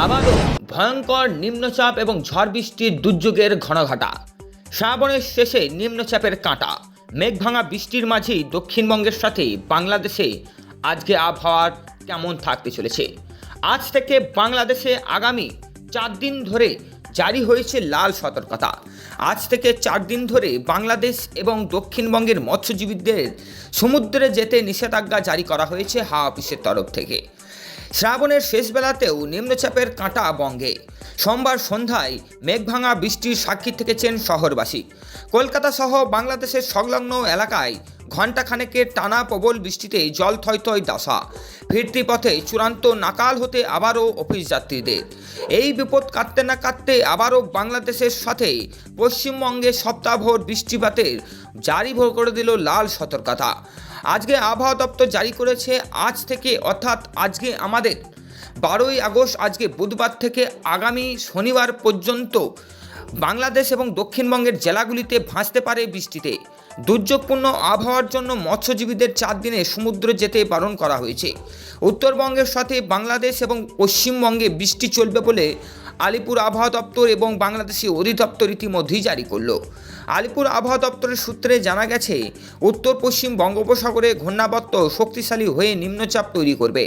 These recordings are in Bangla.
আবারও ভয়ঙ্কর নিম্নচাপ এবং ঝড় বৃষ্টির দুর্যোগের ঘনঘটা। শ্রাবণের শেষে নিম্নচাপের কাঁটা, মেঘভাঙা বৃষ্টির মাঝেই দক্ষিণবঙ্গের সাথে বাংলাদেশে আজকে আবহাওয়ার কেমন থাকতে চলেছে। আজ থেকে বাংলাদেশে আগামী 4 দিন ধরে জারি হয়েছে লাল সতর্কতা। আজ থেকে 4 দিন ধরে বাংলাদেশ এবং দক্ষিণবঙ্গের মৎস্যজীবীদের সমুদ্রে যেতে নিষেধাজ্ঞা জারি করা হয়েছে হাওয়া অফিসের তরফ থেকে। শ্রাবণের শেষ বেলাতেও নিম্নচাপের কাঁটা বঙ্গে। সোমবার সন্ধ্যায় মেঘভাঙা বৃষ্টির সাক্ষী থেকেছেন শহরবাসী। কলকাতা সহ বাংলাদেশের সংলগ্ন এলাকায় ঘণ্টাখানেকের টানা প্রবল বৃষ্টিতে জল থই থই দশা। ফিরতি পথে চূড়ান্ত নাকাল হতে আবারও অফিস যাত্রীদের। এই বিপদ কাটতে না কাটতে আবারও বাংলাদেশের সাথে পশ্চিমবঙ্গে সপ্তাহভর বৃষ্টিপাতের জারি করে দিল লাল সতর্কতা। আজকে আবহাওয়া দপ্তর জারি করেছে আজ থেকে, অর্থাৎ আজকে আমাদের 12ই আগস্ট, আজকে বুধবার থেকে আগামী শনিবার পর্যন্ত বাংলাদেশ এবং দক্ষিণবঙ্গের জেলাগুলিতে ভাসতে পারে বৃষ্টিতে। দুর্যোগপূর্ণ আবহাওয়ার জন্য মৎস্যজীবীদের 4 দিনে সমুদ্র যেতে বারণ করা হয়েছে। উত্তরবঙ্গের সাথে বাংলাদেশ এবং পশ্চিমবঙ্গে বৃষ্টি চলবে বলে আলিপুর আবহাওয়া দপ্তর এবং বাংলাদেশি অধিদপ্তর ইতিমধ্যেই জারি করল। আলিপুর আবহাওয়া দপ্তরের সূত্রে জানা গেছে, উত্তর পশ্চিম বঙ্গোপসাগরে ঘূর্ণাবর্ত শক্তিশালী হয়ে নিম্নচাপ তৈরি করবে।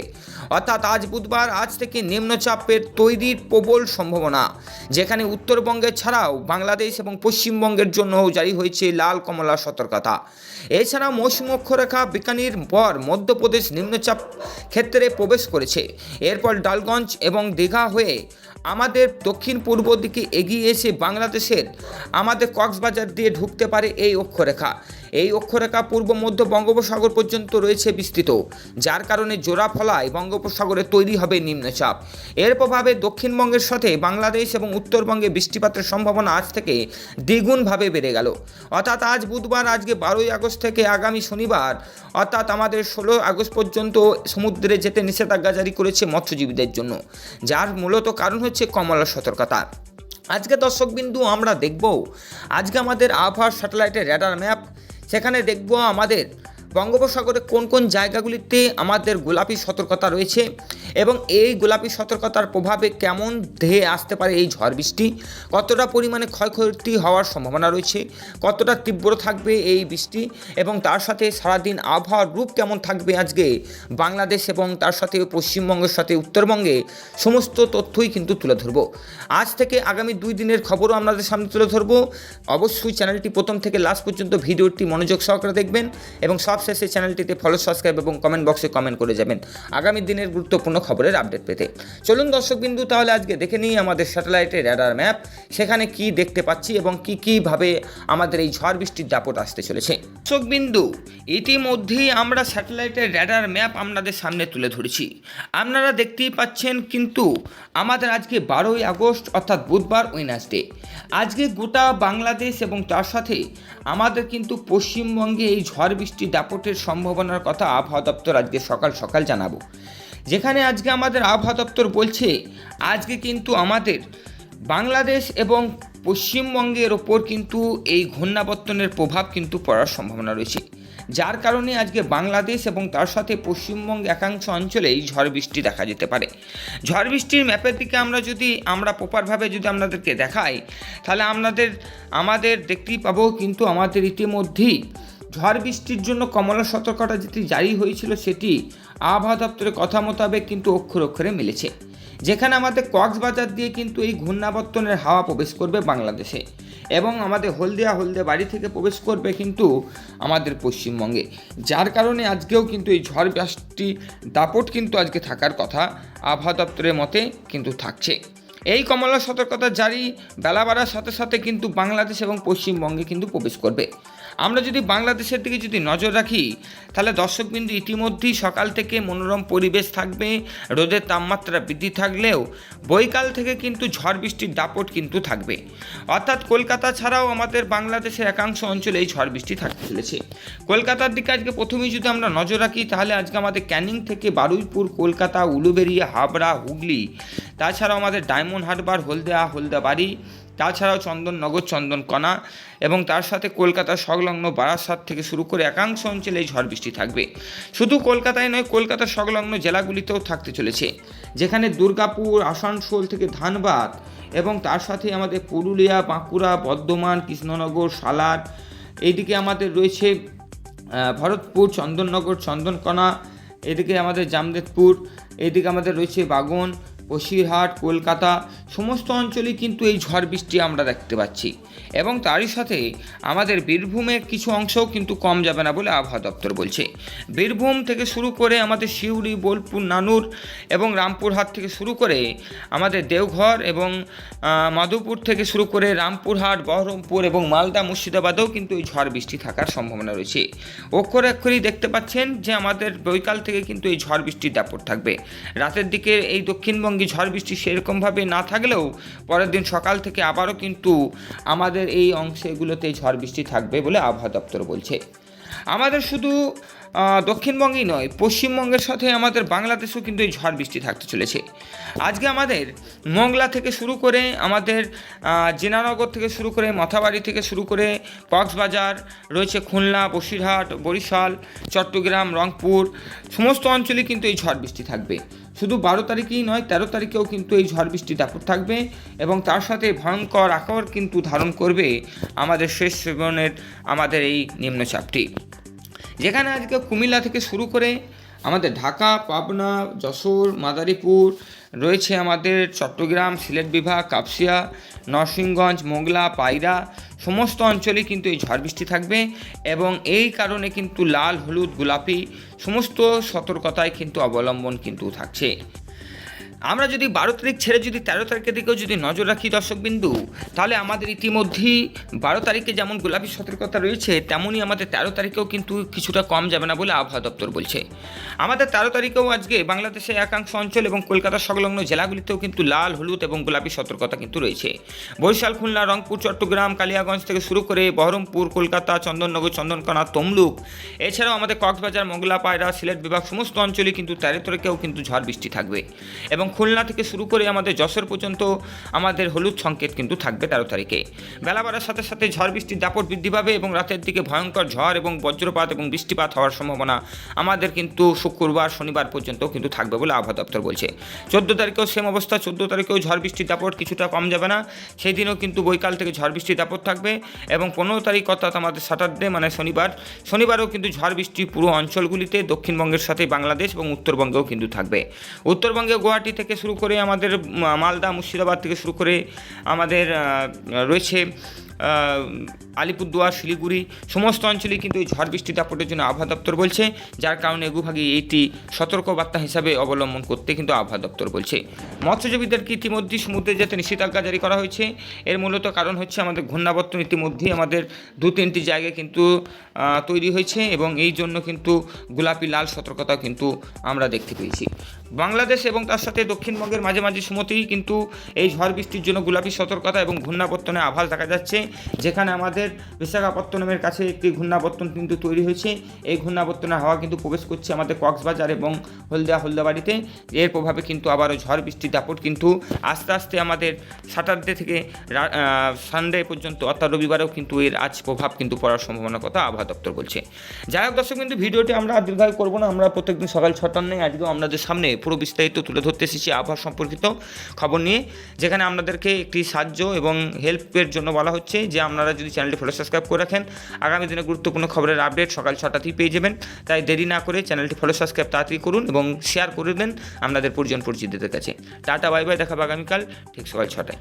অর্থাৎ আজ বুধবার আজ থেকে নিম্নচাপের তৈরির প্রবল সম্ভাবনা, যেখানে উত্তরবঙ্গের ছাড়াও বাংলাদেশ এবং পশ্চিমবঙ্গের জন্যও জারি হয়েছে লাল কমলা সতর্কতা। এছাড়া মৌসুমী অক্ষরেখা বিকানির পর মধ্যপ্রদেশ নিম্নচাপ ক্ষেত্রে প্রবেশ করেছে। এরপর ডালগঞ্জ এবং দীঘা হয়ে আমাদের দক্ষিণ পূর্ব দিকে এগিয়ে এসে বাংলাদেশের আমাদের কক্সবাজার দিয়ে ঢুকতে পারে এই অক্ষরেখা। এই অক্ষরেখা পূর্ব মধ্য বঙ্গোপসাগর পর্যন্ত রয়েছে বিস্তৃত, যার কারণে জোড়া ফলায় বঙ্গোপসাগরে তৈরি হবে নিম্নচাপ। এর প্রভাবে দক্ষিণবঙ্গের সাথে বাংলাদেশ এবং উত্তরবঙ্গে বৃষ্টিপাতের সম্ভাবনা আজ থেকে দ্বিগুণভাবে বেড়ে গেল। অর্থাৎ আজ বুধবার, আজকে 12ই আগস্ট থেকে আগামী শনিবার অর্থাৎ আমাদের 16 আগস্ট পর্যন্ত সমুদ্রে যেতে নিষেধাজ্ঞা জারি করেছে মৎস্যজীবীদের জন্য, যার মূলত কারণ হচ্ছে কমলা সতর্কতা। আজকে দর্শকবিন্দু আমরা দেখব আজকে আমাদের আবহাওয়ার স্যাটেলাইটের রেডার ম্যাপ। সেখানে দেখব আমাদের বঙ্গোপসাগরে কোন কোন জায়গাগুলিতে আমাদের গোলাপি সতর্কতা রয়েছে এবং এই গোলাপি সতর্কতার প্রভাবে কেমন ধেয়ে আসতে পারে এই ঝড় বৃষ্টি, কতটা পরিমাণে ক্ষয়ক্ষতি হওয়ার সম্ভাবনা রয়েছে, কতটা তীব্র থাকবে এই বৃষ্টি এবং তার সাথে সারাদিন আবহাওয়ার রূপ কেমন থাকবে আজকে বাংলাদেশ এবং তার সাথে পশ্চিমবঙ্গের সাথে উত্তরবঙ্গে, সমস্ত তথ্যই কিন্তু তুলে ধরব। আজ থেকে আগামী 2 দিনের খবরও আপনাদের সামনে তুলে ধরব। অবশ্যই চ্যানেলটি প্রথম থেকে লাস্ট পর্যন্ত ভিডিওটি মনোযোগ সহকারে দেখবেন এবং সবশেষে চ্যানেলটিতে ফলো, সাবস্ক্রাইব এবং কমেন্ট বক্সে কমেন্ট করে যাবেন আগামী দিনের গুরুত্বপূর্ণ খবরের আপডেট পেতে। চলুন দর্শকবিন্দু, তাহলে আজকে দেখে নিই আমাদের স্যাটেলাইটের রেডার ম্যাপ, সেখানে কি দেখতে পাচ্ছি এবং কীভাবে আমাদের এই ঝড় বৃষ্টির দাপট আসতে চলেছে। দর্শকবিন্দু, ইতিমধ্যেই আমরা স্যাটেলাইটের রেডার ম্যাপ আপনাদের সামনে তুলে ধরেছি। আপনারা দেখতেই পাচ্ছেন কিন্তু আমাদের আজকে 12ই আগস্ট অর্থাৎ বুধবার, ওয়েডনেসডে। আজকে গোটা বাংলাদেশ এবং তার সাথে আমাদের কিন্তু পশ্চিমবঙ্গে এই ঝড় বৃষ্টির দাপটের সম্ভাবনার কথা আবহাওয়া দপ্তর আজকে সকাল সকাল জানাবো। যেখানে আজকে আমাদের আবহাওয়া দপ্তর বলছে আজকে কিন্তু আমাদের বাংলাদেশ এবং পশ্চিমবঙ্গের ওপর কিন্তু এই ঘূর্ণাবর্তনের প্রভাব কিন্তু পড়ার সম্ভাবনা রয়েছে, যার কারণে আজকে বাংলাদেশ এবং তার সাথে পশ্চিমবঙ্গ একাংশ অঞ্চলেই ঝড় বৃষ্টি দেখা যেতে পারে। ঝড় বৃষ্টির ম্যাপের দিকে আমরা প্রপারভাবে যদি আপনাদেরকে দেখাই, তাহলে আমাদের দেখতেই পাবো কিন্তু আমাদের ইতিমধ্যেই ঝড় বৃষ্টির জন্য কমলা সতর্কতা যেটি জারি হয়েছিল সেটি আবহাওয়া দপ্তরের কথা মোতাবেক কিন্তু অক্ষরে অক্ষরে মিলেছে। যেখানে আমাদের কক্সবাজার দিয়ে কিন্তু এই ঘূর্ণাবর্তনের হাওয়া প্রবেশ করবে বাংলাদেশে এবং আমাদের হলদিয়া বাড়ি থেকে প্রবেশ করবে কিন্তু আমাদের পশ্চিমবঙ্গে, যার কারণে আজকেও কিন্তু এই ঝড় বৃষ্টি দাপট কিন্তু আজকে থাকার কথা আবহাওয়া দপ্তরের মতে কিন্তু থাকছে। এই কমলা সতর্কতা জারি বেলা বাড়ার সাথে সাথে কিন্তু বাংলাদেশ এবং পশ্চিমবঙ্গে কিন্তু প্রবেশ করবে। আমরা যদি বাংলাদেশের দিকে যদি নজর রাখি, তাহলে দর্শকবিন্দু ইতিমধ্যেই সকাল থেকে মনোরম পরিবেশ থাকবে, রোদের তাপমাত্রা বৃদ্ধি থাকলেও বৈকাল থেকে কিন্তু ঝড় বৃষ্টির দাপট কিন্তু থাকবে। অর্থাৎ কলকাতা ছাড়াও আমাদের বাংলাদেশের একাংশ অঞ্চলে এই ঝড় বৃষ্টি থাকতে চলেছে। কলকাতার দিকে আজকে প্রথমেই যদি আমরা নজর রাখি, তাহলে আজকে আমাদের ক্যানিং থেকে বারুইপুর, কলকাতা, উলুবেড়িয়া, হাবড়া, হুগলি, তাছাড়াও আমাদের ডায়মন্ড হারবার, হলদিয়াবাড়ি, তাছাড়াও চন্দননগর, চন্দনকণা এবং তার সাথে কলকাতার সংলগ্ন বারাসাত থেকে শুরু করে একাংশ অঞ্চলে এই ঝড় বৃষ্টি থাকবে। শুধু কলকাতায় নয়, কলকাতার সংলগ্ন জেলাগুলিতেও থাকতে চলেছে, যেখানে দুর্গাপুর, আসানসোল থেকে ধানবাদ এবং তার সাথে আমাদের পুরুলিয়া, বাঁকুড়া, বর্ধমান, কৃষ্ণনগর, সালার, এইদিকে আমাদের রয়েছে ভরতপুর, চন্দননগর, চন্দনকোনা, এদিকে আমাদের জামশেদপুর, এদিকে আমাদের রয়েছে বাগন, বসিরহাট, কলকাতা, সমস্ত অঞ্চলেই কিন্তু এই ঝড় বৃষ্টি আমরা দেখতে পাচ্ছি। এবং তারই সাথে আমাদের বীরভূমের কিছু অংশও কিন্তু কম যাবে না বলে আবহাওয়া দপ্তর বলছে। বীরভূম থেকে শুরু করে আমাদের সিউড়ি, বোলপুর, নানুর এবং রামপুরহাট থেকে শুরু করে আমাদের দেওঘর এবং মাধবপুর থেকে শুরু করে রামপুরহাট, বহরমপুর এবং মালদা, মুর্শিদাবাদেও কিন্তু এই ঝড় বৃষ্টি থাকার সম্ভাবনা রয়েছে। অক্ষরে অক্ষরেই দেখতে পাচ্ছেন যে আমাদের বৈকাল থেকে কিন্তু এই ঝড় বৃষ্টির দাপট থাকবে। রাতের দিকে এই দক্ষিণবঙ্গে ঝড় বৃষ্টি সেরকমভাবে না থাকলেও পরের দিন সকাল থেকে আবারও কিন্তু আমাদের এই অংশগুলোতে ঝড় বৃষ্টি থাকবে বলে আবহাওয়া দপ্তর বলছে। আমাদের শুধু দক্ষিণবঙ্গেই নয়, পশ্চিমবঙ্গের সাথে আমাদের বাংলাদেশেও কিন্তু এই ঝড় বৃষ্টি থাকতে চলেছে। আজকে আমাদের মংলা থেকে শুরু করে আমাদের জেনানগর থেকে শুরু করে মাথাবাড়ি থেকে শুরু করে কক্সবাজার রয়েছে, খুলনা, বসিরহাট, বরিশাল, চট্টগ্রাম, রংপুর, সমস্ত অঞ্চলে কিন্তু এই ঝড় বৃষ্টি থাকবে। শুধু 12 তারিখেই নয়, 13 তারিখেও কিন্তু এই ঝড় বৃষ্টি দাপট থাকবে এবং তার সাথে ভয়ঙ্কর আকার কিন্তু ধারণ করবে আমাদের শেষ সেবনের আমাদের এই নিম্নচাপটি। যেখানে আজকে কুমিল্লা থেকে শুরু করে আমাদের ঢাকা, পাবনা, যশোর, মাদারীপুর রয়েছে, আমাদের চট্টগ্রাম, সিলেট বিভাগ, কাপসিয়া, নরসিংগঞ্জ, মোংলা, পায়রা, সমস্ত অঞ্চলেই কিন্তু এই ঝড় বৃষ্টি থাকবে এবং এই কারণে কিন্তু লাল, হলুদ, গোলাপি সমস্ত সতর্কতায় কিন্তু অবলম্বন কিন্তু থাকছে। আমরা যদি 12 তারিখ ছেড়ে যদি 13 তারিখের দিকেও যদি নজর রাখি দর্শকবিন্দু, তাহলে আমাদের ইতিমধ্যেই 12 তারিখে যেমন গোলাপি সতর্কতা রয়েছে, তেমনই আমাদের 13 তারিখেও কিন্তু কিছুটা কম যাবে না বলে আবহাওয়া দপ্তর বলছে। আমাদের 13 তারিখেও আজকে বাংলাদেশের একাংশ অঞ্চল এবং কলকাতা সংলগ্ন জেলাগুলিতেও কিন্তু লাল, হলুদ এবং গোলাপি সতর্কতা কিন্তু রয়েছে। বরিশাল, খুলনা, রংপুর, চট্টগ্রাম, কালিয়াগঞ্জ থেকে শুরু করে বহরমপুর, কলকাতা, চন্দননগর, চন্দনকোনা, তমলুক, এছাড়াও আমাদের কক্সবাজার, মোংলা, পায়রা, সিলেট বিভাগ সমস্ত অঞ্চলে কিন্তু 13 তারিখেও কিন্তু ঝড় বৃষ্টি থাকবে এবং খুলনা থেকে শুরু করে আমাদের যশোর পর্যন্ত আমাদের হলুদ সংকেত কিন্তু থাকবে 13 তারিখে। বেলা বাড়ার সাথে সাথে ঝড় বৃষ্টির দাপট বৃদ্ধি পাবে এবং রাতের দিকে ভয়ঙ্কর ঝড় এবং বজ্রপাত এবং বৃষ্টিপাত হওয়ার সম্ভাবনা আমাদের কিন্তু শুক্রবার, শনিবার পর্যন্ত কিন্তু থাকবে বলে আবহাওয়া দপ্তর বলছে। 14 তারিখেও সেম অবস্থা, 14 তারিখেও ঝড় বৃষ্টির দাপট কিছুটা কম যাবে না, সেই দিনও কিন্তু বৈকাল থেকে ঝড় বৃষ্টির দাপট থাকবে এবং 15 তারিখ অর্থাৎ আমাদের স্যাটারডে মানে শনিবারও কিন্তু ঝড় বৃষ্টি পুরো অঞ্চলগুলিতে দক্ষিণবঙ্গের সাথে বাংলাদেশ এবং উত্তরবঙ্গেও কিন্তু থাকবে। উত্তরবঙ্গে গুয়াহাটি থেকে শুরু করে আমাদের মালদা, মুর্শিদাবাদ থেকে শুরু করে আমাদের রয়েছে আলিপুরদুয়ার, শিলিগুড়ি সমস্ত অঞ্চলেই কিন্তু এই ঝড় বৃষ্টি দাপটের জন্য আবহাওয়া দপ্তর বলছে, যার কারণে এগুভাগে এইটি সতর্কবার্তা হিসাবে অবলম্বন করতে কিন্তু আবহাওয়া দপ্তর বলছে। মৎস্যজীবীদেরকে ইতিমধ্যেই সমুদ্রে যেতে নিষেধাজ্ঞা জারি করা হয়েছে। এর মূলত কারণ হচ্ছে আমাদের ঘূর্ণাবর্তন ইতিমধ্যেই আমাদের 2-3টি জায়গায় কিন্তু তৈরি হয়েছে এবং এই জন্য কিন্তু গোলাপি, লাল সতর্কতা কিন্তু আমরা দেখতে পেয়েছি। বাংলাদেশ এবং তার সাথে দক্ষিণবঙ্গের মাঝামাঝি সময়তেই কিন্তু এই ঝড় বৃষ্টির জন্য গোলাপি সতর্কতা এবং ঘূর্ণাবর্তনের আভাস দেখা যাচ্ছে, যেখানে আমাদের বিশাখাপত্তনমের কাছে একটি ঘূর্ণাবর্তন কিন্তু তৈরি হয়েছে। এই ঘূর্ণাবর্তনের হাওয়া কিন্তু প্রবেশ করছে আমাদের কক্সবাজার এবং হলদিয়াবাড়িতে। এর প্রভাবে কিন্তু আবারও ঝড় বৃষ্টির দাপট কিন্তু আস্তে আস্তে আমাদের স্যাটারডে থেকে সানডে পর্যন্ত অর্থাৎ রবিবারেও কিন্তু এর আজ প্রভাব কিন্তু পড়ার সম্ভাবনার কথা আবহাওয়া দপ্তর বলছে। যাই হোক দর্শক, কিন্তু ভিডিওটি আমরা দীর্ঘায়ু করবো না, আমরা প্রত্যেকদিন সকাল 6টার নেই আজকেও আপনাদের সামনে পুরো বিস্তারিত তুলে ধরতে এসেছি আবহাওয়া সম্পর্কিত খবর নিয়ে, যেখানে আপনাদেরকে একটি সাহায্য এবং হেল্পের জন্য বলা হচ্ছে যে আপনারা যদি চ্যানেলটি ফলো সাবস্ক্রাইব করে রাখেন, আগামী দিনে গুরুত্বপূর্ণ খবরের আপডেট সকাল 6টাতেই পেয়ে যাবেন। তাই দেরি না করে চ্যানেলটি ফলো সাবস্ক্রাইব তাড়াতাড়ি করুন এবং শেয়ার করে দেন আপনাদের পরিজন পরিচিতদের কাছে। টাটা, বাই বাই, দেখা হবে আগামীকাল ঠিক সকাল 6টায়।